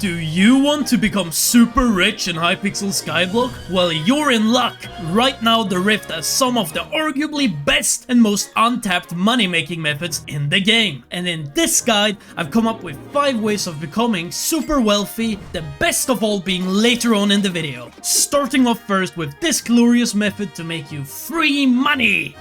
Do you want to become super rich in Hypixel Skyblock? Well, you're in luck! Right now the Rift has some of the arguably best and most untapped money-making methods in the game. And in this guide, I've come up with 5 ways of becoming super wealthy, the best of all being later on in the video. Starting off first with this glorious method to make you free money!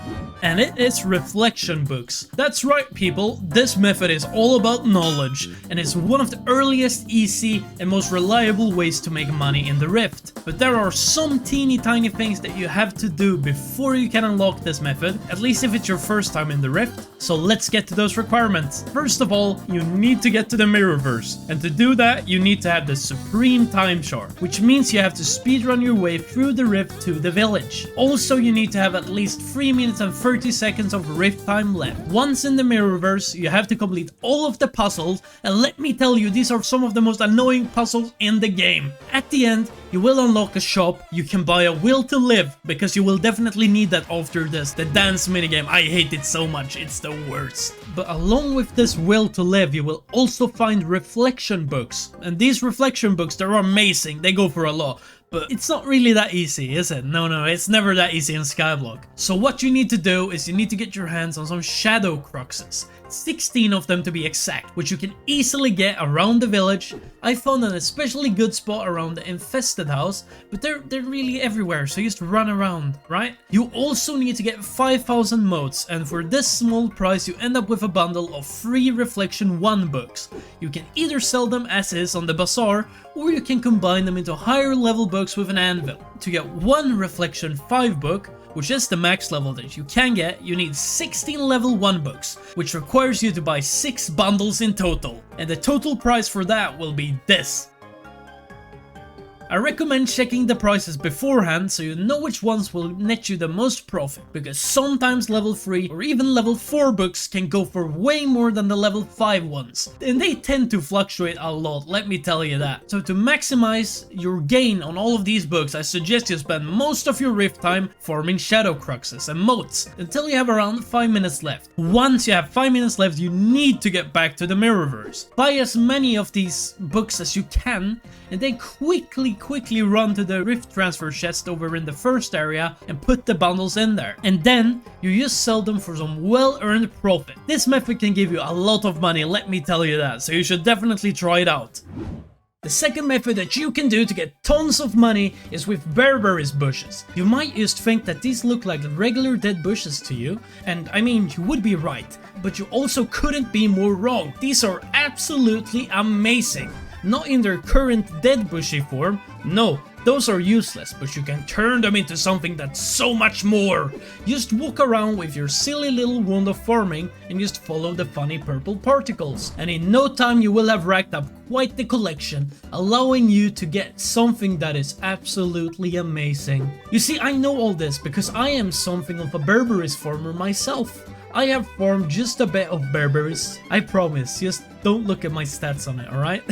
And it is reflection books. That's right people, this method is all about knowledge, and it's one of the earliest, easy, and most reliable ways to make money in the Rift. But there are some teeny tiny things that you have to do before you can unlock this method, at least if it's your first time in the Rift. So let's get to those requirements. First of all, you need to get to the Mirrorverse, and to do that you need to have the Supreme Time Shard, which means you have to speedrun your way through the Rift to the village. Also, you need to have at least 3 minutes and 30 seconds of Rift time left. Once in the Mirrorverse, you have to complete all of the puzzles, and let me tell you, these are some of the most annoying puzzles in the game. At the end, you will unlock a shop. You can buy a will to live, because you will definitely need that after this. The dance minigame, I hate it so much, it's the worst. But along with this will to live, you will also find reflection books. And these reflection books, they're amazing, they go for a lot. But it's not really that easy, is it? No, it's never that easy in Skyblock. So what you need to do is you need to get your hands on some shadow cruxes. 16 of them to be exact, which you can easily get around the village. I found an especially good spot around the infested house, but they're really everywhere, so just run around, right? You also need to get 5,000 motes, and for this small price you end up with a bundle of free Reflection 1 books. You can either sell them as is on the bazaar, or you can combine them into higher level books with an anvil. To get one Reflection 5 book, which is the max level that you can get, you need 16 level 1 books, which requires you to buy 6 bundles in total. And the total price for that will be this. I recommend checking the prices beforehand so you know which ones will net you the most profit, because sometimes level 3 or even level 4 books can go for way more than the level 5 ones, and they tend to fluctuate a lot, let me tell you that. So to maximize your gain on all of these books, I suggest you spend most of your Rift time farming shadow cruxes and motes until you have around 5 minutes left. Once you have 5 minutes left, you need to get back to the Mirrorverse. Buy as many of these books as you can, and then quickly run to the Rift transfer chest over in the first area and put the bundles in there. And then you just sell them for some well-earned profit. This method can give you a lot of money, let me tell you that, so you should definitely try it out. The second method that you can do to get tons of money is with Berberis bushes. You might just think that these look like regular dead bushes to you, and I mean, you would be right, but you also couldn't be more wrong. These are absolutely amazing. Not in their current dead bushy form, no, those are useless, but you can turn them into something that's so much more. Just walk around with your silly little wand of farming and just follow the funny purple particles. And in no time you will have racked up quite the collection, allowing you to get something that is absolutely amazing. You see, I know all this because I am something of a Berberis farmer myself. I have farmed just a bit of Berberis, I promise, just don't look at my stats on it, alright?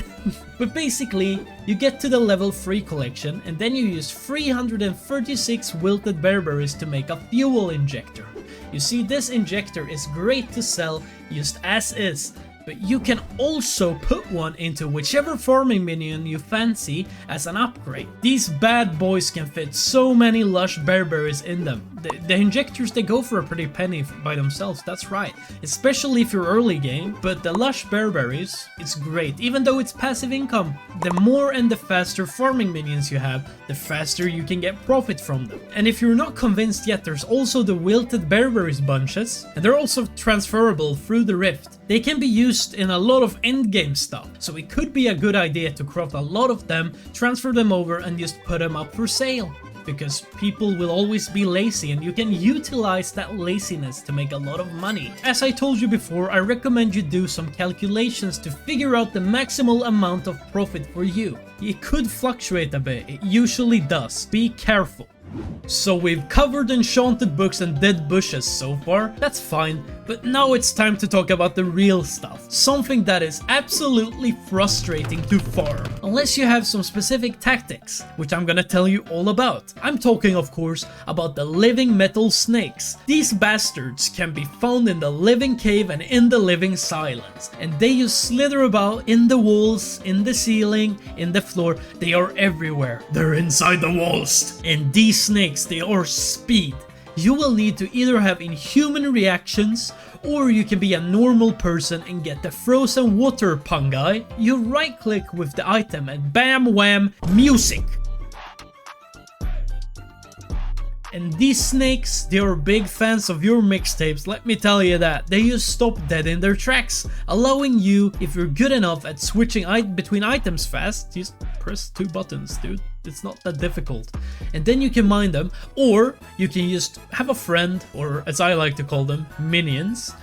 But basically, you get to the level 3 collection and then you use 336 wilted Berberis to make a fuel injector. You see, this injector is great to sell just as is, but you can also put one into whichever farming minion you fancy as an upgrade. These bad boys can fit so many lush Berberis in them. The injectors, they go for a pretty penny by themselves, that's right, especially if you're early game, but the lush Berberis, it's great, even though it's passive income. The more and the faster farming minions you have, the faster you can get profit from them. And if you're not convinced yet, there's also the wilted Berberis bunches, and they're also transferable through the Rift. They can be used in a lot of endgame stuff, so it could be a good idea to craft a lot of them, transfer them over, and just put them up for sale. Because people will always be lazy and you can utilize that laziness to make a lot of money. As I told you before, I recommend you do some calculations to figure out the maximal amount of profit for you. It could fluctuate a bit, it usually does, be careful. So we've covered enchanted books and dead bushes so far, that's fine, but now it's time to talk about the real stuff. Something that is absolutely frustrating to farm, unless you have some specific tactics, which I'm gonna tell you all about. I'm talking of course about the living metal snakes. These bastards can be found in the living cave and in the living silence, and they just slither about in the walls, in the ceiling, in the floor. They are everywhere. They're inside the walls. And these snakes, they are speed. You will need to either have inhuman reactions, or you can be a normal person and get the frozen water pungai. You right click with the item and bam wham, music. And these snakes, they are big fans of your mixtapes, let me tell you that. They just stop dead in their tracks, allowing you, if you're good enough at switching between items fast, just press 2 buttons, dude. It's not that difficult. And then you can mine them, or you can just have a friend, or as I like to call them, minions,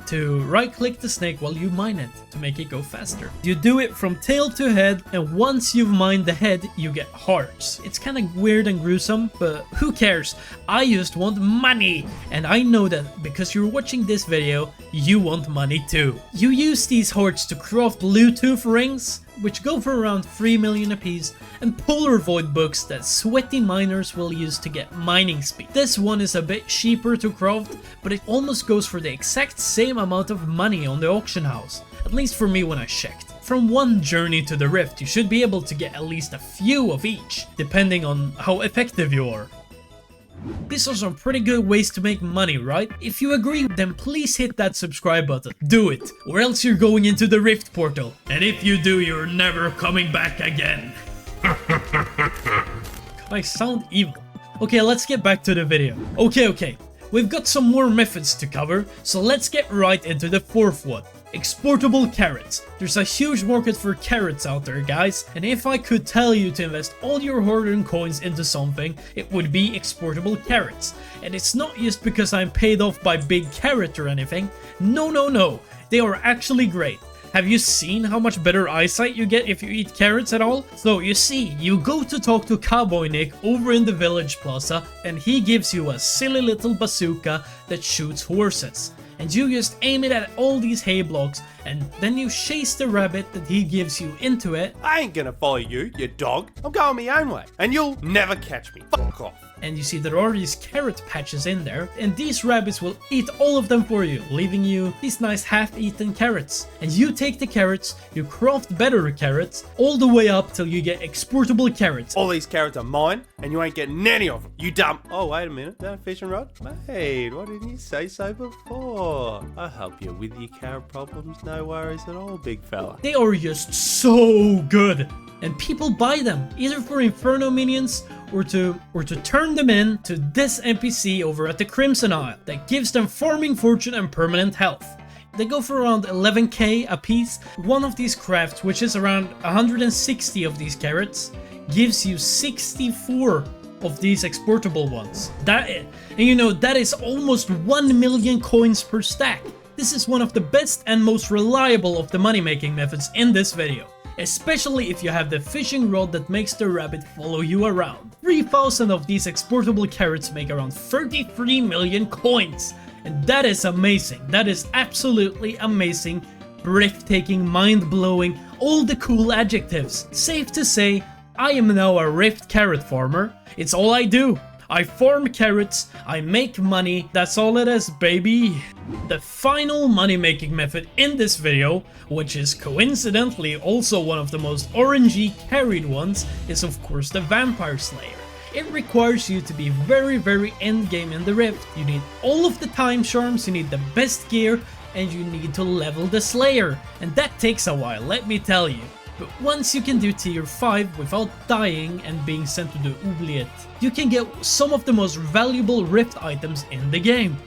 to right click the snake while you mine it to make it go faster. You do it from tail to head, and once you've mined the head you get hearts. It's kind of weird and gruesome, but who cares? I just want money, and I know that because you're watching this video you want money too. You use these hearts to craft Bluetooth rings, which go for around 3 million apiece, and polar void books that sweaty miners will use to get mining speed. This one is a bit cheaper to craft, but it almost goes for the exact same amount of money on the auction house, at least for me when I checked. From one journey to the rift you should be able to get at least a few of each, depending on how effective you are. These are some pretty good ways to make money, right? If you agree, then please hit that subscribe button. Do it, or else you're going into the Rift portal. And if you do, you're never coming back again. I sound evil. Okay, let's get back to the video. Okay. We've got some more methods to cover, so let's get right into the fourth one. Exportable carrots. There's a huge market for carrots out there, guys, and if I could tell you to invest all your hard-earned coins into something, it would be exportable carrots. And it's not just because I'm paid off by Big Carrot or anything. No. They are actually great. Have you seen how much better eyesight you get if you eat carrots at all? So you see, you go to talk to Cowboy Nick over in the village plaza, and he gives you a silly little bazooka that shoots horses. And you just aim it at all these hay blocks, and then you chase the rabbit that he gives you into it. I ain't gonna follow you, you dog. I'm going my own way, and you'll never catch me. Fuck off. And you see there are these carrot patches in there, and these rabbits will eat all of them for you, leaving you these nice half-eaten carrots. And you take the carrots, you craft better carrots, all the way up till you get exportable carrots. All these carrots are mine, and you ain't getting any of them. You dumb. Oh, wait a minute. That fishing rod? Mate, why didn't you say so before? I'll help you with your carrot problems. No worries at all, big fella. They are just so good. And people buy them, either for Inferno minions or to turn them in to this NPC over at the Crimson Isle that gives them farming fortune and permanent health. They go for around 11k a piece. One of these crafts, which is around 160 of these carrots, gives you 64 of these exportable ones. And you know, that is almost 1 million coins per stack. This is one of the best and most reliable of the money making methods in this video. Especially if you have the fishing rod that makes the rabbit follow you around. 3,000 of these exportable carrots make around 33 million coins. And that is amazing. That is absolutely amazing, breathtaking, mind-blowing, all the cool adjectives. Safe to say, I am now a Rift carrot farmer. It's all I do. I farm carrots, I make money, that's all it is, baby. The final money making method in this video, which is coincidentally also one of the most RNG carried ones, is of course the Vampire Slayer. It requires you to be very endgame in the Rift. You need all of the time charms, you need the best gear, and you need to level the Slayer. And that takes a while, let me tell you. But once you can do tier 5 without dying and being sent to the oubliette, you can get some of the most valuable Rift items in the game.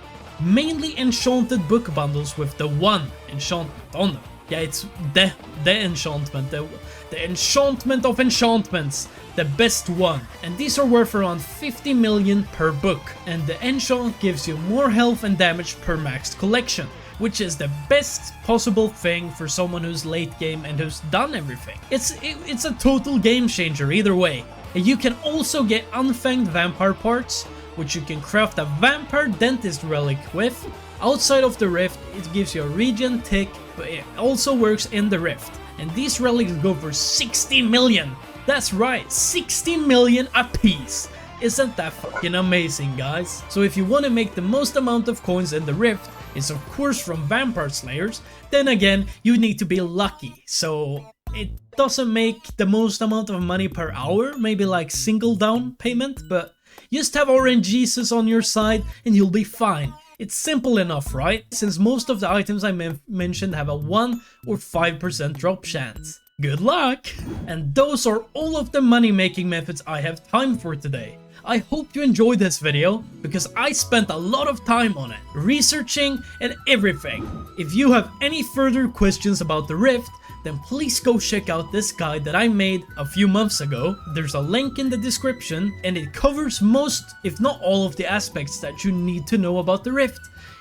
Mainly enchanted book bundles with the one enchantment on them. Yeah, it's the enchantment, the enchantment of enchantments, the best one. And these are worth around 50 million per book. And the enchant gives you more health and damage per maxed collection, which is the best possible thing for someone who's late game and who's done everything. It's a total game changer either way. And you can also get unfanged vampire parts, which you can craft a vampire dentist relic with. Outside of the rift, it gives you a regen tick, but it also works in the rift. And these relics go for 60 million. That's right, 60 million a piece. Isn't that fucking amazing, guys? So if you want to make the most amount of coins in the rift, it's of course from vampire slayers, then again, you need to be lucky. So it doesn't make the most amount of money per hour, maybe like single down payment, but just have RNGesus on your side and you'll be fine. It's simple enough, right? Since most of the items I mentioned have a 1 or 5% drop chance. Good luck! And those are all of the money making methods I have time for today. I hope you enjoyed this video, because I spent a lot of time on it, researching and everything. If you have any further questions about the Rift, then please go check out this guide that I made a few months ago. There's a link in the description and it covers most, if not all, of the aspects that you need to know about the Rift.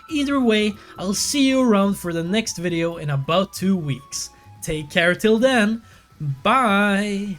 Either way, I'll see you around for the next video in about 2 weeks. Take care till then, bye!